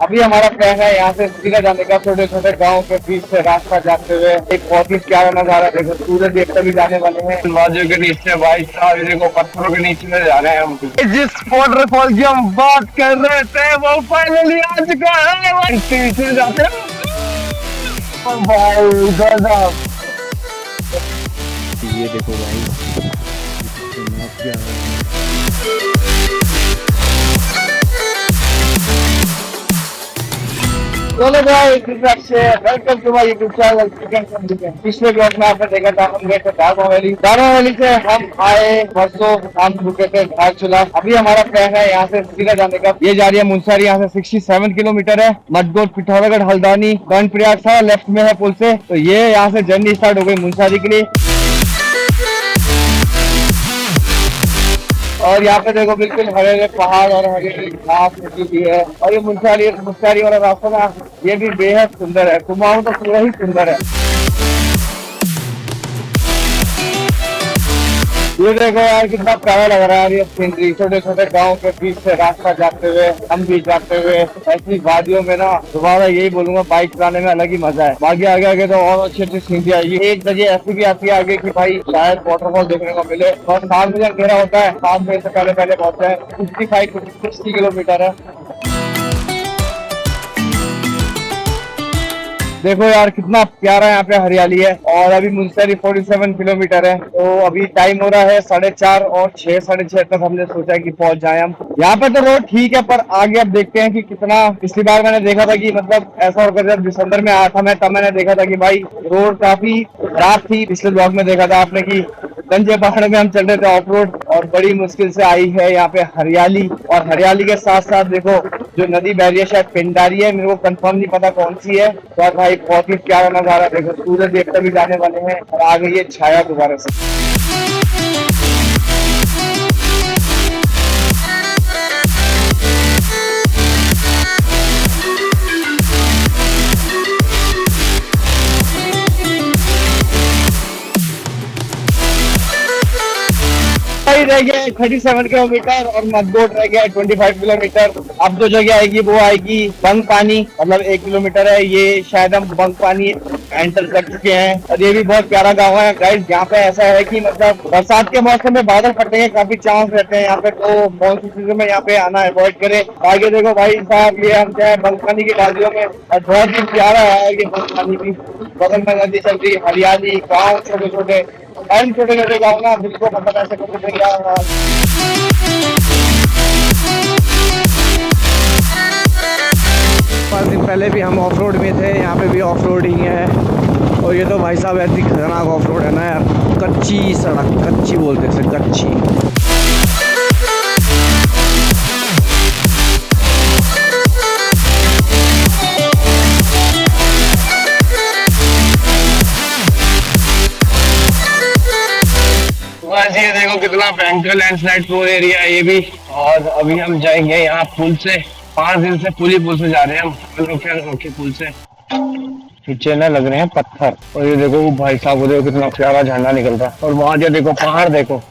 अभी हमारा प्लान है यहाँ से सीधा जाने का, छोटे छोटे गाँव के बीच से रास्ता जाते हुए। एक बहुत ही प्यारा नजारा देखो, सूरज देखते भी जाने वाले हैं बाजू के नीचे। भाई साहब देखो, पत्थरों के नीचे से जा रहे हैं हम। जिस वाटरफॉल की हम बात कर रहे थे वो फाइनली आ चुका है। नीचे जाते हैं भाई, गजब। ये देखो भाई, क्या दोनों भाई welcome to my YouTube channel chicken Sandeep. पिछले ब्लॉग में आपने देखा था हम गए थे दामा वैली से हम आए परसों, हम रुके थे धारचूला। अभी हमारा प्लान है यहाँ से सीधा जाने का। ये जा रही है मुंसारी, यहाँ से 67 किलोमीटर है। मटगोट, पिथौरागढ़, हल्द्वानी, कर्णप्रयाग सारा लेफ्ट में है पुल से। तो ये यहाँ से जर्नी स्टार्ट हो गई मुंसारी के लिए। और यहाँ पे देखो बिल्कुल हरे हरे पहाड़ और हरी हरी घास लगी हुई है। और ये मुंसारी वाला रास्ता ना, ये भी बेहद सुंदर है। कुमाऊं तो पूरा ही सुंदर है। ये देखो यार, कितना प्यारा लग रहा है ये सीनरी। छोटे छोटे गाँव के बीच से रास्ता जाते हुए, हम भी जाते हुए ऐसी वादियों में ना, दोबारा यही बोलूंगा, बाइक चलाने में अलग ही मजा है। बाकी आगे आगे तो और अच्छी अच्छी सीनरी आएगी। एक जगह ऐसी भी आती है आगे कि भाई शायद वाटरफॉल देखने को मिले। और 7 बजे अंधेरा होता है, 7 बजे से पहले पहले पहुंचते हैं। 60 किलोमीटर है। देखो यार, कितना प्यारा यहाँ पे हरियाली है। और अभी मुंसारी 47 किलोमीटर है। तो अभी टाइम हो रहा है 4:30 और 6-6:30 तक हमने सोचा कि पहुंच जाए हम। यहाँ पे तो रोड ठीक है, पर आगे अब देखते हैं कि कितना। पिछली बार मैंने देखा था कि मतलब ऐसा होकर जब दिसंबर में आया था मैं, तब मैंने देखा था कि भाई रोड काफी खराब थी। पिछले ब्लॉग में देखा था आपने कि गंजे पहाड़ में हम चल रहे थे ऑफ रोड, और बड़ी मुश्किल से आई है यहाँ पे हरियाली। और हरियाली के साथ साथ देखो जो नदी बह रही है, शायद पिंडारी है, मेरे को कंफर्म नहीं पता कौन सी है। तो भाई बहुत ही प्यारा नजारा देखो, सूरज देखते भी जाने वाले हैं और आ गई है छाया दोबारा से। रह गया 37 किलोमीटर और मटगोट रह गया 25 किलोमीटर। अब जो जगह आएगी वो आएगी बंग पानी, मतलब 1 किलोमीटर है। ये शायद हम बंग पानी एंटर कर चुके हैं। और ये भी बहुत प्यारा गांव है गाइस। यहाँ पे ऐसा है कि मतलब बरसात के मौसम में बादल फटने के काफी चांस रहते हैं यहाँ पे, तो मॉनसून सीजन में यहाँ पे आना अवॉइड करें। आगे देखो भाई साहब, ये हम क्या है बंग पानी की वादियों में, और बहुत ही प्यारा है ये बंग पानी भी। बगल में नदी चल रही, हरियाली, गाँव छोटे छोटे छोटे छोटे गाँव ना, जिसको मतलब ऐसे कुछ क्या। 5 दिन पहले भी हम ऑफ रोड में थे, यहाँ पे भी ऑफ रोड ही है। और ये तो भाई साहब ऐसी खतरनाक ऑफ रोड है ना यार, कच्ची सड़क, कच्ची बोलते हैं कच्ची। ये देखो कितना भयंकर लैंडस्लाइड प्रोन एरिया है ये भी। और अभी हम जाएंगे यहाँ पुल से। 5 दिन से पुल से जा रहे हैं हम, रोके पुल से। नीचे ना लग रहे हैं पत्थर। और ये देखो भाई साहब, वो देखो कितना प्यारा झंडा निकल रहा है। और वहां जो देखो पहाड़ देखो।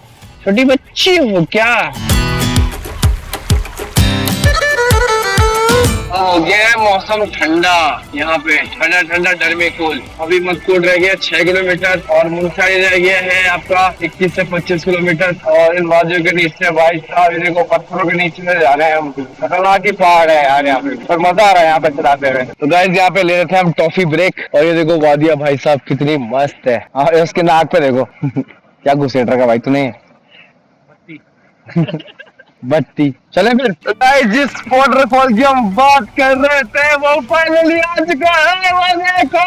छोटी बच्ची हो क्या? हो गया है मौसम ठंडा, यहाँ पे ठंडा ठंडा डरमेकोल। अभी मटगोट रह गया 6 किलोमीटर और मुंसारी रह गया है आपका 21 से 25 किलोमीटर। और इन वादियों के नीचे भाई साहब ये देखो पत्थरों के नीचे से जा रहे हैं हम। खतरनाक ही पहाड़ है यार यहाँ पे, पर मजा आ रहा है यहाँ पे चलाते हुए। तो गाइस यहाँ पे ले रहे थे हम टॉफी ब्रेक। और ये देखो वादियां भाई साहब कितनी मस्त है। और उसके नाक पे देखो क्या घुसेट रखा भाई तूने बत्ती। चले फिर। जिस वाटरफॉल की हम बात कर रहे थे वो फाइनली आ चुका है। वो देखो,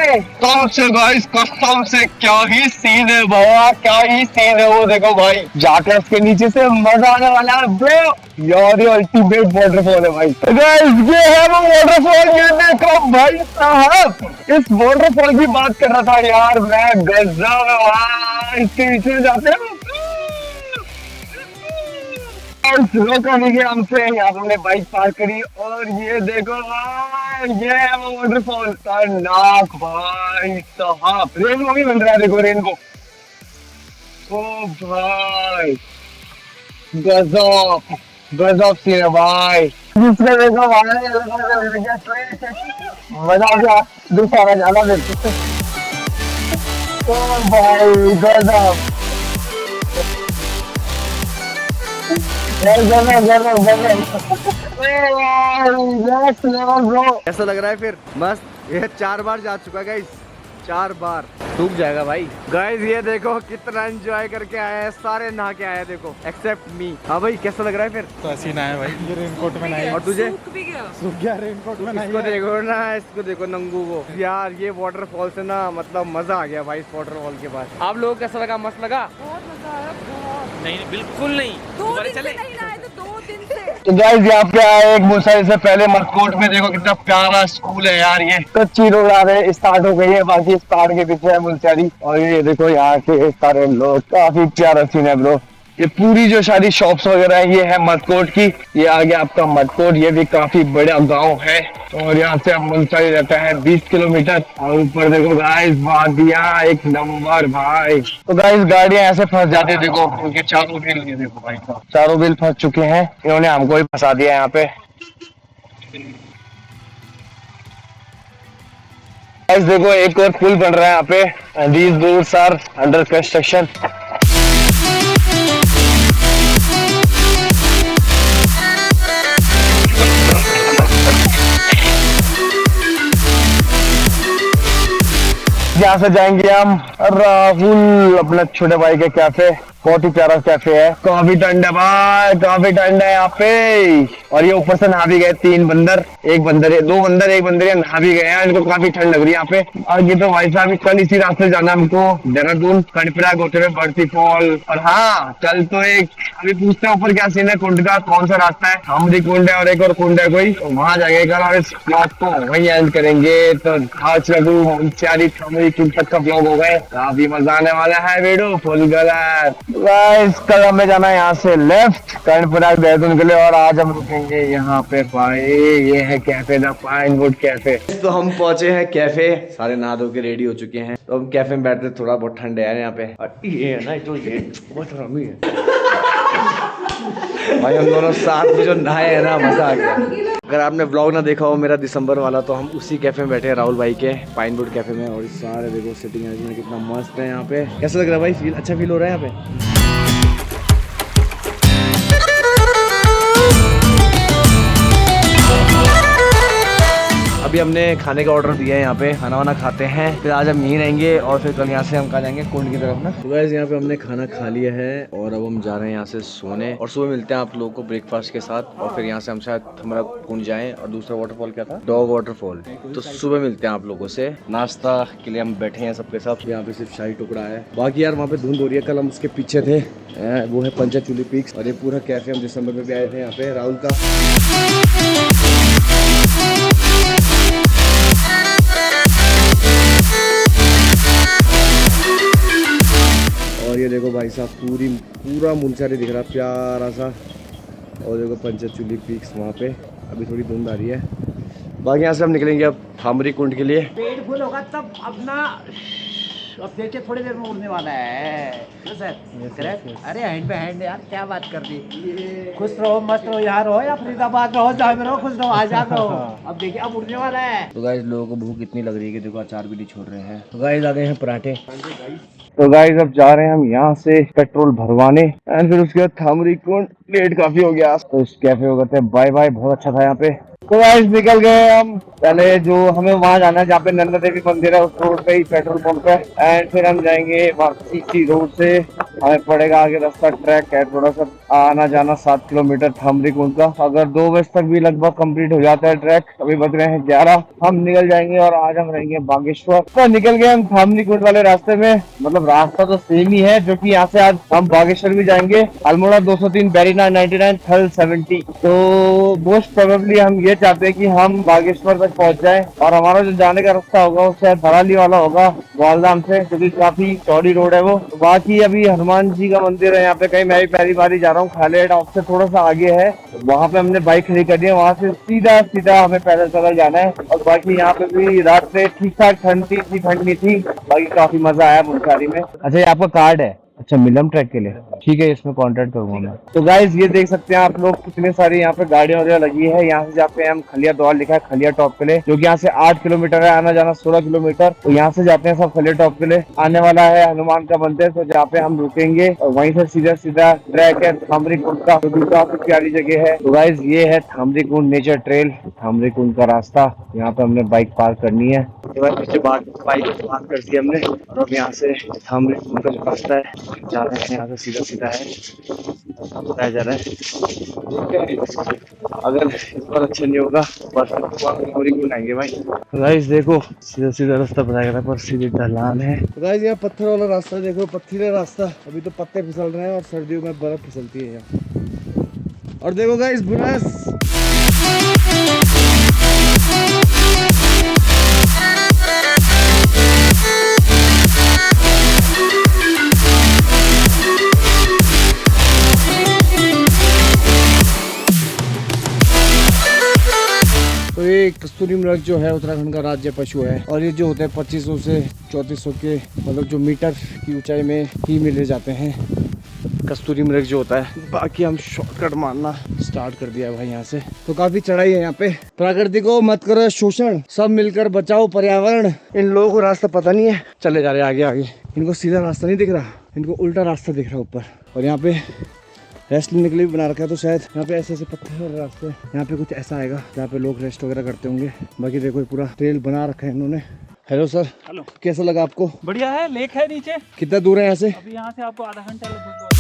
कसम से गाइस, कसम से क्या ही सीन है बाबा, क्या ही सीन है। वो देखो भाई, जाकर उसके नीचे से मजा आने वाला है ब्रो। यार ये अल्टीमेट वाटरफॉल है भाई। गाइस ये है वो वाटरफॉल, ये देखो भाई साहब। इस वाटरफॉल की बात कर रहा था यार मैं, गजब है। इसके नीचे जाते हैं हमसे, यहाँ हमने बाइक पार्क करी। और ये देखो भाई, ये है वो वाटरफॉल, खतरनाक भाई साहब। रेनबो भी बन रहा है, देखो रेनबो। ओ भाई गजब, गजब सीन है भाई। दूसरे देखो भाई, मजा आ गया, दूसरा ज्यादा देखते तो भाई गजब। कैसा लग रहा है फिर? मस्त। ये 4 बार जा चुका है गाइस, 4 बार। डूब जाएगा भाई। गाइस ये देखो कितना एंजॉय करके आया है, सारे नहा के आए हैं देखो, एक्सेप्ट मी। हाँ भाई कैसा लग रहा है फिर? तो ऐसी ना है भाई, ये रेनकोट में नहीं। और तुझे? सूख गया रेनकोट में नहीं। इसको देखो ना, इसको देखो नंगू को। यार ये वाटरफॉल से ना मतलब मजा आ गया भाई इस वाटरफॉल के पास। आप लोगों को कैसा लगा? मस्त लगा? बहुत मजा आया, बहुत। नहीं बिल्कुल नहीं। 2 दिन से नहीं नहाए तो 2 दिन से। तो गाइस यहाँ पे आए एक मुसाफिर से पहले मस्कोट में, देखो कितना प्यारा स्कूल है यार। ये कच्ची रोड आ रहे स्टार्ट हो गई है, बाकी इस पहाड़ के पीछे है मुनस्यारी। और ये देखो यहाँ के सारे लोग, काफी प्यारा सीन है ब्रो। ये पूरी जो सारी शॉप्स वगैरह है ये है मस्कोट की। ये आ गया आपका मस्कोट, ये भी काफी बड़ा गांव है। और यहाँ से मुनस्यारी रहता है 20 किलोमीटर। और ऊपर देखो गाइस वादियां एक नंबर भाई। तो गाइस गाड़ियां ऐसे फंस जाती है, देखो उनके चारों व्हील, ये देखो भाई साहब चारों व्हील फंस चुके हैं। इन्होंने हमको ही फंसा दिया यहाँ पे। गाइस देखो एक और पुल बन रहा है यहाँ पे, these roads are under construction। यहाँ से जाएंगे हम राहुल अपने छोटे भाई के कैफे। बहुत ही प्यारा कैफे है, काफी ठंड है भाई, काफी ठंड है यहाँ पे। और ये ऊपर से नहा भी गए 3 बंदर, एक दो बंदर एक बंदरिया नहा भी गए हैं, इनको काफी ठंड लग रही है यहाँ पे। आगे तो भाई साहब कल इसी रास्ते जाना हमको, देहरादून कर्णप्रयाग होते हुए बर्फी फॉल। और हाँ कल तो एक अभी पूछते हैं ऊपर क्या सीन है कुंड का, कौन सा रास्ता है। हमरी कुंड है और एक और कुंड है कोई, तो वहां जाएंगे कल और इस ब्लॉग को वही एंड करेंगे। तो आज रघु मुनस्यारी हमरी कुंड तक का ब्लॉग हो गए, काफी मजा आने वाला है वीडियो फुल गलत। गाइस कल हमें जाना है यहाँ से लेफ्ट कर्णप्रयाग देहरादून के लिए, और आज हम रुकेंगे यहाँ पे भाई। ये है कैफे द पाइनवुड कैफे। तो हम पहुंचे हैं कैफे, सारे नहा धो के रेडी हो चुके हैं। तो हम कैफे में बैठते, थोड़ा बहुत ठंड है यहाँ पे। और ये है ना, तो ये बहुत हरामी है भाई। हम दोनों साथ में जो नहाए हैं ना, मजा आ गया। अगर आपने व्लॉग ना देखा हो मेरा दिसंबर वाला, तो हम उसी कैफे में बैठे हैं राहुल भाई के पाइनवुड कैफे में। और सारे देखो सिटिंग अरेंजमेंट कितना मस्त है यहाँ पे। कैसा लग रहा है भाई? फील अच्छा फील हो रहा है यहाँ पे? अभी हमने खाने का ऑर्डर दिया है, यहाँ पे खाना वाना खाते हैं, फिर आज हम यहीं रहेंगे और फिर कल यहाँ से हम कहाँ जाएंगे, कुंड की तरफ ना। तो गाइस यहाँ पे हमने खाना खा लिया है और अब हम जा रहे हैं यहाँ से सोने। और सुबह मिलते हैं आप लोगों को ब्रेकफास्ट के साथ। और फिर यहाँ से हम शायद हमारा कुंड जाएं। और दूसरा वाटरफॉल क्या था? Dog waterfall. तो सुबह मिलते हैं आप लोगों से। नाश्ता के लिए हम बैठे हैं सबके साथ। यहाँ पे सिर्फ शाही टुकड़ा है, बाकी यार वहाँ पे धुंध हो रही है। कल हम उसके पीछे थे, वो है पंचचूली पीक्स। और ये पूरा कैफे हम दिसंबर में भी आए थे यहाँ पे राहुल का। और ये देखो भाई साहब पूरा मुनस्यारी दिख रहा है प्यारा सा। और देखो पंचचूली पीक्स वहाँ पे। अभी थोड़ी धुंध आ रही है। बाकी यहाँ से हम निकलेंगे अब थामरी कुंड के लिए। पेट फुल होगा तब अपना, अब देखिए थोड़ी देर में उड़ने वाला है सर। करेक्ट। अरे हैंड पे हैंड यार, क्या बात कर दी। खुश रहो मस्त रहो, यहाँ रहो या फरीदाबाद रहो, जहाँ में रहो खुश रहो, आजाद रहो। अब देखिए अब उड़ने वाला है। तो गाइस लोगों को भूख इतनी लग रही है कि देखो अचार भी नहीं छोड़ रहे हैं। तो गाइस आ गए हैं पराठे। तो गाइस अब जा रहे हैं हम यहाँ से पेट्रोल भरवाने, एंड फिर उसके बाद थामरी कुंड। लेट काफी हो गया, तो इस कैफे को कहते हैं बाय बाय, बहुत अच्छा था यहाँ पे। तो गाइस निकल गए हम। पहले जो हमें वहाँ जाना है जहाँ पे नंदा देवी मंदिर है, उस रोड पे ही पेट्रोल पंप है। एंड फिर हम जाएंगे वापसी इसी रोड से। हमें पड़ेगा आगे रास्ता ट्रैक है थोड़ा सा, आना जाना 7 किलोमीटर थामरी कुंड का। अगर 2 बजे तक भी लगभग कंप्लीट हो जाता है ट्रैक, अभी बज रहे हैं 11, हम निकल जाएंगे। और आज हम रहेंगे बागेश्वर। तो निकल गए हम थामरी कुंड वाले रास्ते में, मतलब रास्ता तो सेम ही है, जो कि यहाँ से आज हम बागेश्वर भी जाएंगे। अल्मोड़ा 203, बेरीना 99, थल 70। तो मोस्ट प्रोबेबली हम ये चाहते हैं कि हम बागेश्वर तक पहुंच जाए। और हमारा जो जाने का रास्ता होगा वो शायद भराली वाला होगा, ग्वालधाम से, क्योंकि काफी चौड़ी रोड है वो। बाकी अभी हनुमान जी का मंदिर है यहाँ पे, कहीं मैं भी पहली बार ही जा रहा हूँ। खाले टॉप से थोड़ा सा आगे है, वहाँ पे हमने बाइक खड़ी कर दी है। वहाँ से सीधा सीधा हमें पैदल पैदल जाना है। और बाकी यहाँ पे भी रात से ठीक ठाक ठंड थी, इतनी ठंड नहीं थी। बाकी काफी मजा आया मुनस्यारी में। अच्छा ये आपका कार्ड है? अच्छा मिलम ट्रैक के लिए, ठीक है, इसमें कांटेक्ट करूंगा मैं। तो गाइज ये देख सकते हैं आप लोग कितने सारी यहाँ पे गाड़ियां वगैरह लगी है। यहाँ से जाते हैं हम खलिया द्वार, लिखा है खलिया टॉप के लिए, जो कि यहाँ से 8 किलोमीटर है, आना जाना 16 किलोमीटर। तो यहाँ से जाते हैं सब खलिया टॉप के लिए। आने वाला है हनुमान का मंदिर, तो जहाँ पे हम रुकेंगे और वहीं से सीधा सीधा ट्रैक है थामरी कुंड का, जो भी काफी प्यारी जगह है। तो गाइज ये है थामरी कुंड नेचर ट्रेल, थामरी कुंड का रास्ता। यहाँ पे हमने बाइक पार्क करनी है, पीछे बाइक पार्क कर दी हमने। और अब यहाँ से थामरी कुंड का जो रास्ता है जा रहे हैं, यहाँ से सीधा सीधा है, बताया जा रहा है। अगर इस बार अच्छा नहीं होगा बस थामरी कुंड आएंगे भाई। गाइस देखो सीधा सीधा रास्ता बताया गया पर सीधी ढलान है। गाइस यहाँ पत्थर वाला रास्ता देखो, पत्थर रास्ता। अभी तो पत्ते फिसल रहे हैं और सर्दियों में बर्फ फिसलती है यहाँ। और देखो गाइस बुनास, तो ये कस्तूरी मृग जो है उत्तराखंड का राज्य पशु है, और ये जो होते हैं 2500 से 3400 के मतलब जो मीटर की ऊंचाई में ही मिले जाते हैं कस्तूरी मृग जो होता है। बाकी हम शॉर्टकट मारना स्टार्ट कर दिया है भाई यहाँ से। तो काफी चढ़ाई है यहाँ पे। प्रकृति को मत करो शोषण, सब मिलकर बचाओ पर्यावरण। इन लोगों को रास्ता पता नहीं है, चले जा रहे आगे आगे। इनको सीधा रास्ता नहीं दिख रहा, इनको उल्टा रास्ता दिख रहा ऊपर। और यहाँ पे रेस्ट लेने के लिए भी बना रखा है, तो शायद यहाँ पे ऐसे ऐसे पत्थर वाले रास्ते, यहाँ पे कुछ ऐसा आएगा जहाँ पे लोग रेस्ट वगैरह करते होंगे। बाकी देखो ये पूरा ट्रेल बना रखा है इन्होंने। हेलो सर, हेलो, कैसा लगा आपको? बढ़िया है। लेक है नीचे। कितना दूर है यहाँ से? अभी यहाँ से आपको आधा घंटा लगभग।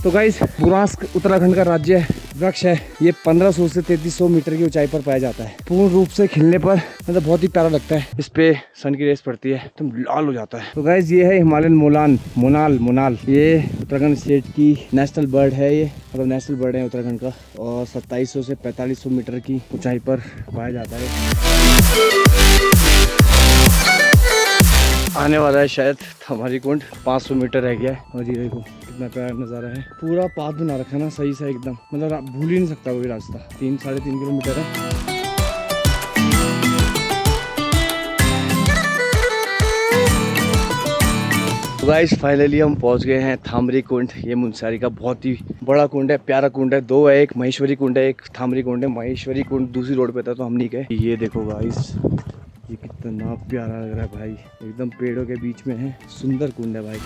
तो गाइस बुरांस उत्तराखंड का राज्य वृक्ष है। ये 1500 से 3300 मीटर की ऊंचाई पर पाया जाता है। पूर्ण रूप से खिलने पर मतलब बहुत ही प्यारा लगता है। इस पे सन की रेस पड़ती है तो लाल हो जाता है। तो गाइस ये है हिमालयन मोनाल। ये उत्तराखंड स्टेट की नेशनल बर्ड है, ये मतलब नेशनल बर्ड है उत्तराखंड का, और 2700 से 4500 मीटर की ऊंचाई पर पाया जाता है। आने वाला है शायद हमारी कुंड, 500 मीटर रह गया है। और ये देखो कितना प्यारा नज़ारा है। पूरा पाथ बना रखा है ना सही से एकदम, मतलब आप भूल ही नहीं सकता कोई रास्ता। 3-3.5 किलोमीटर है। गाइस फाइनली हम पहुंच गए हैं थामरी कुंड। ये मुनस्यारी का बहुत ही बड़ा कुंड है, प्यारा कुंड है। 2 है, एक महेश्वरी कुंड है, एक थामरी कुंड है। महेश्वरी कुंड दूसरी रोड पे था तो हम नहीं गए। ये देखो गाइस ये कितना प्यारा लग रहा है भाई, एकदम पेड़ों के बीच में है, सुंदर कुंड है भाई।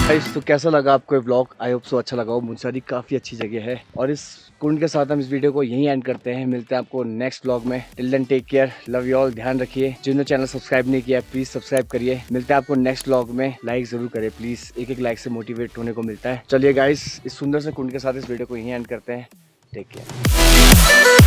गाइस तो कैसा लगा आपको ये व्लॉग? आई होप सो अच्छा लगा हो। मुनस्यारी काफ़ी अच्छी जगह है। और इस कुंड के साथ हम इस वीडियो को यहीं एंड करते हैं। मिलते हैं आपको नेक्स्ट व्लॉग में। Till then take care, love you all. ध्यान रखिए, जिन्होंने चैनल सब्सक्राइब नहीं किया प्लीज सब्सक्राइब करिए। मिलते हैं आपको नेक्स्ट व्लॉग में। लाइक जरूर करें प्लीज, एक लाइक से मोटिवेट होने को मिलता है। चलिए गाइस इस सुंदर से कुंड के साथ इस वीडियो को यहीं एंड करते हैं। Take care.